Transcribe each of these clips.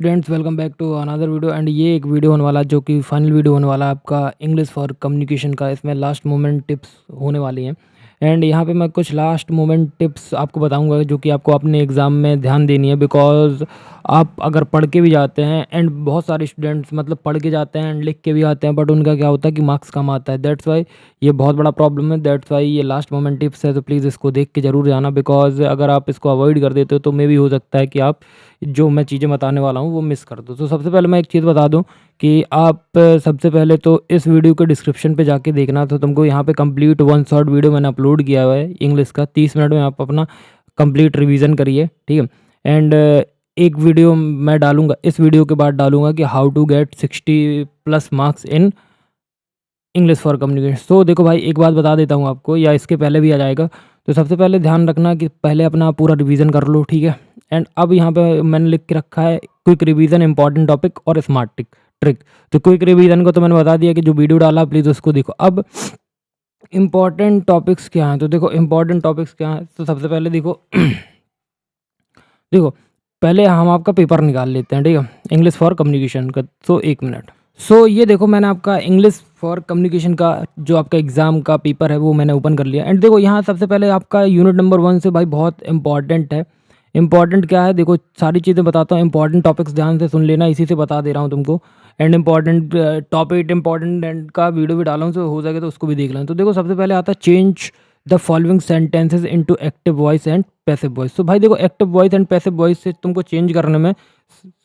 Friends welcome back to another video and ये एक video होने वाला है जो कि फाइनल वीडियो होने वाला है आपका इंग्लिश फॉर कम्युनिकेशन का। इसमें लास्ट मोमेंट टिप्स होने वाली हैं एंड यहाँ पे मैं कुछ लास्ट मोमेंट टिप्स आपको बताऊंगा जो कि आपको अपने एग्ज़ाम में ध्यान देनी है। बिकॉज आप अगर पढ़ के भी जाते हैं एंड बहुत सारे स्टूडेंट्स मतलब पढ़ के जाते हैं एंड लिख के भी आते हैं, बट उनका क्या होता है कि मार्क्स कम आता है। दैट्स वाई ये बहुत बड़ा प्रॉब्लम है। दैट्स वाई ये लास्ट मोमेंट टिप्स है, तो प्लीज़ इसको देख के ज़रूर जाना। बिकॉज अगर आप इसको अवॉइड कर देते हो तो मे भी हो सकता है कि आप जो मैं चीज़ें बताने वाला हूँ वो मिस कर दो। तो सबसे पहले मैं एक चीज़ बता दूँ कि आप सबसे पहले तो इस वीडियो के डिस्क्रिप्शन पे जाके देखना। तो तुमको यहाँ पे कंप्लीट वन शॉर्ट वीडियो मैंने अपलोड किया हुआ है इंग्लिश का, 30 मिनट में आप अपना कंप्लीट रिवीजन करिए, ठीक है। एंड एक वीडियो मैं डालूंगा, इस वीडियो के बाद डालूंगा कि how to get 60+ marks in English for communication. तो देखो भाई, एक बात बता देता हूँ आपको, या इसके पहले भी आ जाएगा। तो सबसे पहले ध्यान रखना कि पहले अपना पूरा रिवीजन कर लो, ठीक है। एंड अब यहाँ पे मैंने लिख के रखा है क्विक रिवीजन, इंपॉर्टेंट टॉपिक और स्मार्ट ट्रिक। तो क्विक रिवीजन को तो मैंने बता दिया कि जो वीडियो डाला प्लीज़ उसको देखो। अब इम्पॉर्टेंट टॉपिक्स क्या हैं, तो देखो इम्पॉर्टेंट टॉपिक्स क्या हैं। तो सबसे पहले देखो देखो पहले हम आपका पेपर निकाल लेते हैं, ठीक है, इंग्लिश फॉर कम्युनिकेशन का। तो एक मिनट। ये देखो मैंने आपका इंग्लिश फॉर कम्युनिकेशन का जो आपका एग्ज़ाम का पेपर है वो मैंने ओपन कर लिया। एंड देखो यहाँ सबसे पहले आपका यूनिट नंबर 1 से भाई बहुत इंपॉर्टेंट है। इंपॉर्टेंट क्या है, देखो सारी चीज़ें बताता हूँ, इंपॉर्टेंट टॉपिक्स ध्यान से सुन लेना, इसी से बता दे रहा हूँ तुमको। एंड इंपॉर्टेंट टॉपिक इंपॉर्टेंट का वीडियो भी डाला हूँ, तो हो सके तो उसको भी देख लेना। तो देखो सबसे पहले आता है change the following sentences into active voice and passive voice. तो भाई देखो active voice and passive voice से तुमको चेंज करने में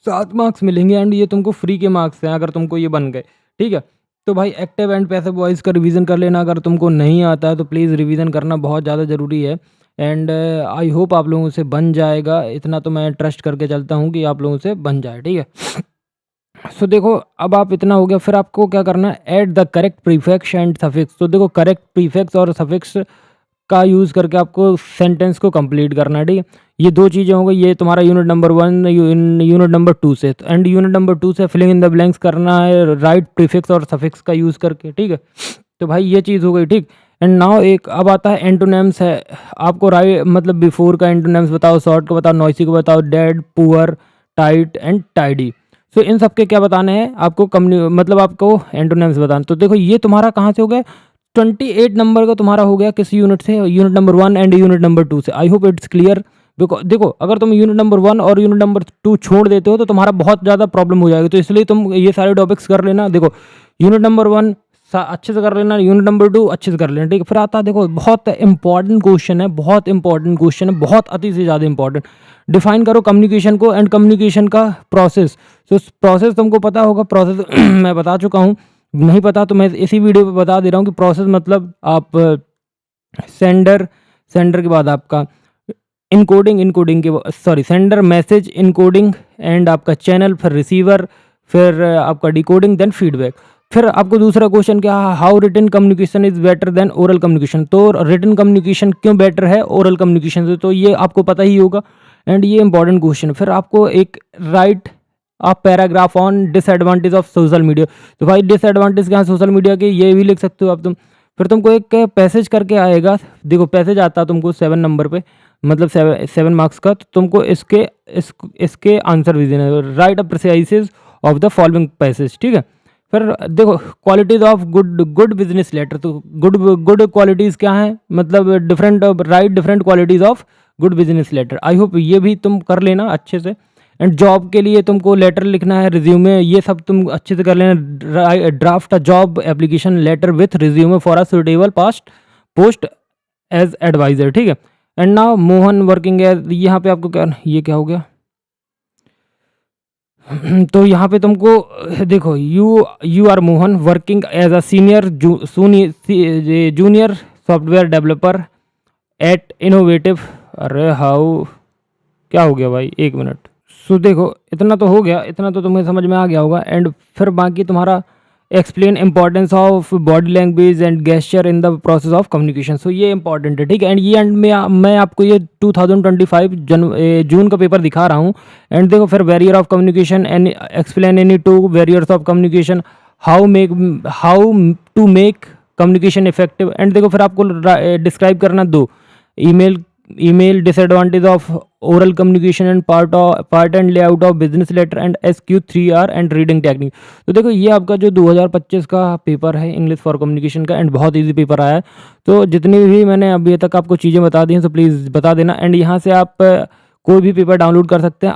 7 मार्क्स मिलेंगे एंड ये तुमको फ्री के मार्क्स हैं अगर तुमको ये बन गए, ठीक है। तो भाई एक्टिव एंड पैसिव वॉइस का रिवीजन कर लेना। अगर तुमको नहीं आता है तो प्लीज़ रिवीजन करना बहुत ज़्यादा ज़रूरी है। एंड आई होप आप लोगों से बन जाएगा, इतना तो मैं ट्रस्ट करके चलता हूँ कि आप लोगों से बन जाए, ठीक है। देखो अब आप इतना हो गया, फिर आपको क्या करना है, add the correct prefix and suffix. तो देखो करेक्ट प्रीफिक्स और सफिक्स का यूज़ करके आपको सेंटेंस को कंप्लीट करना है, ठीक है। ये दो चीज़ें हो गई, ये तुम्हारा यूनिट नंबर 1 यूनिट नंबर 2 से। एंड यूनिट नंबर 2 से फिलिंग इन द ब्लैंक्स करना है राइट प्रीफिक्स और सफिक्स का यूज़ करके, ठीक है। तो भाई ये चीज़ हो गई, ठीक। एंड नाउ एक अब आता है एंटोनिम्स है। आपको राइट मतलब बिफोर का एंटोनिम्स बताओ, शॉर्ट को बताओ, नॉइसी को बताओ, dead, poor, tight and tidy. इन सब के क्या बताने हैं आपको, मतलब आपको एंटोनिम्स बताना। तो देखो ये तुम्हारा कहाँ से हो गया, 28 नंबर का तुम्हारा हो गया किस यूनिट से, unit number 1 and unit number 2 से। I hope it's clear. Because देखो अगर तुम यूनिट नंबर 1 और यूनिट नंबर 2 छोड़ देते हो तो तुम्हारा बहुत ज़्यादा प्रॉब्लम हो जाएगी। तो इसलिए तुम ये सारे टॉपिक्स कर लेना। देखो यूनिट नंबर 1 अच्छे से कर लेना, यूनिट नंबर 2 अच्छे से कर लेना, ठीक है। फिर आता है देखो बहुत इंपॉर्टेंट क्वेश्चन है, बहुत इंपॉर्टेंट क्वेश्चन है, बहुत अति से ज़्यादा इंपॉर्टेंट। डिफाइन करो कम्युनिकेशन को एंड कम्युनिकेशन का प्रोसेस। प्रोसेस तुमको पता होगा, प्रोसेस मैं बता चुका हूँ। नहीं पता तो मैं इसी वीडियो पे बता दे रहा हूँ कि प्रोसेस मतलब आप सेंडर के बाद आपका इनकोडिंग के sorry sender message encoding and आपका चैनल, फिर रिसीवर, फिर आपका डिकोडिंग, देन फीडबैक। फिर आपको दूसरा क्वेश्चन क्या है, how written communication is better than oral communication. तो रिटन कम्युनिकेशन क्यों बेटर है ओरल कम्युनिकेशन से, तो ये आपको पता ही होगा एंड ये इंपॉर्टेंट क्वेश्चन है। फिर आपको एक राइट आप paragraph on disadvantage of social media. तो भाई डिसएडवांटेज क्या है सोशल मीडिया के, ये भी लिख सकते हो आप तुम। फिर तुमको एक पैसेज करके आएगा, देखो पैसेज आता है तुमको 7 नंबर पे, मतलब 7 मार्क्स का। तो तुमको इसके आंसर भी देना है, write a precises of the following passage, ठीक है। फिर देखो qualities of good business letter. तो गुड क्वालिटीज़ क्या हैं, मतलब different qualities of good business letter. I hope ये भी तुम कर लेना अच्छे से। एंड जॉब के लिए तुमको लेटर लिखना है, रिज्यूमे, ये सब तुम अच्छे से कर लेना। Draft a job application letter with resume for a suitable post as adviser, ठीक है। And now Mohan working as, यहाँ पे आपको क्या, ये क्या हो गया तो यहाँ पे तुमको देखो you are Mohan working as a senior junior software developer at innovative. अरे हाउ क्या हो गया भाई, एक मिनट। देखो इतना तो हो गया, इतना तो तुम्हें समझ में आ गया होगा। एंड फिर बाकी तुम्हारा explain importance of body language and gesture in the process of communication. ये इंपॉर्टेंट है, ठीक है। एंड ये एंड में मैं आपको ये 2025 जून का पेपर दिखा रहा हूँ। एंड देखो फिर barrier of communication and explain any 2 barriers of communication, how to make communication effective. And देखो फिर आपको डिस्क्राइब करना 2 email email, disadvantage of oral communication and part and layout of business letter and SQ3R and reading technique. तो देखो ये आपका जो 2025 का पेपर है इंग्लिश फॉर कम्युनिकेशन का, एंड बहुत इजी पेपर आया है। तो जितनी भी मैंने अभी तक आपको चीज़ें बता दी हैं तो प्लीज़ बता देना। एंड यहाँ से आप कोई भी पेपर डाउनलोड कर सकते हैं।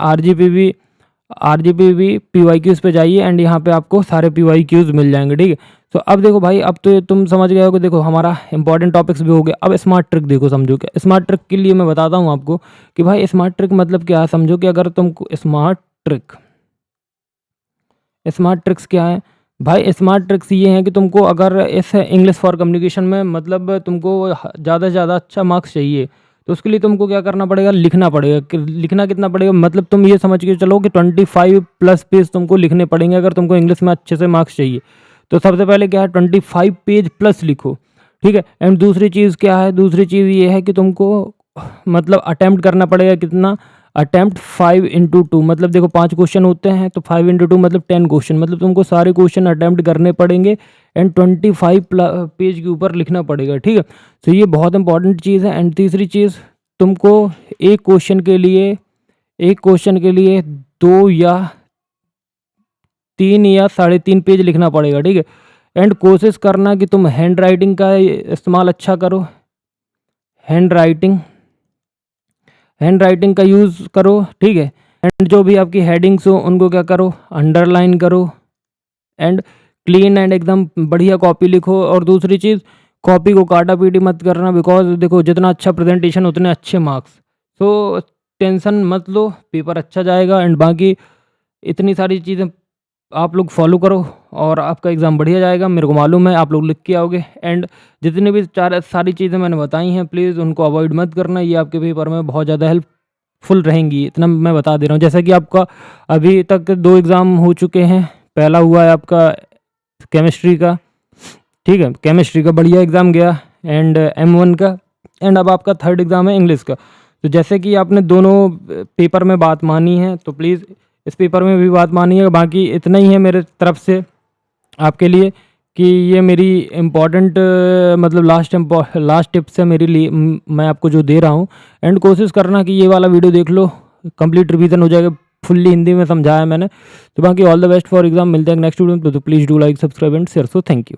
RGPV PYQs पे जाइए एंड यहाँ पे आपको सारे PYQs मिल जाएंगे, ठीक है। तो अब देखो भाई, अब तो ये तुम समझ गए हो कि देखो हमारा इंपॉर्टेंट टॉपिक्स भी हो गए। अब स्मार्ट ट्रिक देखो, समझो क्या स्मार्ट ट्रिक के लिए मैं बताता हूँ आपको कि भाई स्मार्ट ट्रिक मतलब क्या है। समझो कि अगर तुमको स्मार्ट ट्रिक्स क्या है भाई, स्मार्ट ट्रिक्स ये हैं कि तुमको अगर इस इंग्लिश फॉर कम्युनिकेशन में मतलब तुमको ज़्यादा से ज़्यादा अच्छा मार्क्स चाहिए, तो उसके लिए तुमको क्या करना पड़ेगा, लिखना पड़ेगा। लिखना कितना पड़ेगा, मतलब तुम ये समझ के चलो कि 25+ पेज तुमको लिखने पड़ेंगे अगर तुमको इंग्लिश में अच्छे से मार्क्स चाहिए। तो सबसे पहले क्या है, 25 पेज प्लस लिखो, ठीक है। एंड दूसरी चीज़ क्या है, दूसरी चीज़ ये है कि तुमको मतलब अटैम्प्ट करना पड़ेगा कितना, अटैम्प्ट 5x2, मतलब देखो 5 क्वेश्चन होते हैं तो 5x2 मतलब 10 क्वेश्चन, मतलब तुमको सारे क्वेश्चन अटैम्प्ट करने पड़ेंगे एंड 25 पेज के ऊपर लिखना पड़ेगा, ठीक है। तो ये बहुत इंपॉर्टेंट चीज़ है। एंड तीसरी चीज़, तुमको एक क्वेश्चन के लिए 2 या 3 या 3.5 पेज लिखना पड़ेगा, ठीक है। एंड कोशिश करना कि तुम हैंड राइटिंग का इस्तेमाल अच्छा करो, हैंड राइटिंग का यूज़ करो, ठीक है। एंड जो भी आपकी हेडिंग्स हो उनको क्या करो, अंडरलाइन करो एंड क्लीन एंड एकदम बढ़िया कॉपी लिखो। और दूसरी चीज़, कॉपी को काटा पीटी मत करना, बिकॉज देखो जितना अच्छा प्रेजेंटेशन उतने अच्छे मार्क्स। तो टेंशन मत लो, पेपर अच्छा जाएगा। एंड बाकी इतनी सारी चीज़ें आप लोग फॉलो करो और आपका एग्ज़ाम बढ़िया जाएगा, मेरे को मालूम है आप लोग लिख के आओगे। एंड जितनी भी सारी चीज़ें मैंने बताई हैं प्लीज़ उनको अवॉइड मत करना, ये आपके पेपर में बहुत ज़्यादा हेल्पफुल रहेंगी, इतना मैं बता दे रहा हूँ। जैसा कि आपका अभी तक 2 एग्ज़ाम हो चुके हैं। पहला हुआ है आपका केमिस्ट्री का, ठीक है, केमिस्ट्री का बढ़िया एग्ज़ाम गया एंड M1 का, एंड अब आपका 3rd एग्ज़ाम है इंग्लिश का। तो जैसे कि आपने दोनों पेपर में बात मानी है तो प्लीज़ इस पेपर में भी बात मानी है। बाकी इतना ही है मेरे तरफ से आपके लिए कि ये मेरी इम्पॉर्टेंट मतलब लास्ट टिप्स है मेरे लिए, मैं आपको जो दे रहा हूँ। एंड कोशिश करना कि ये वाला वीडियो देख लो, कंप्लीट रिवीजन हो जाएगा, फुल्ली हिंदी में समझाया मैंने। तो बाकी all the best for exam, मिलते हैं नेक्स्ट वीडियो में। तो please do like, subscribe and share. So thank you.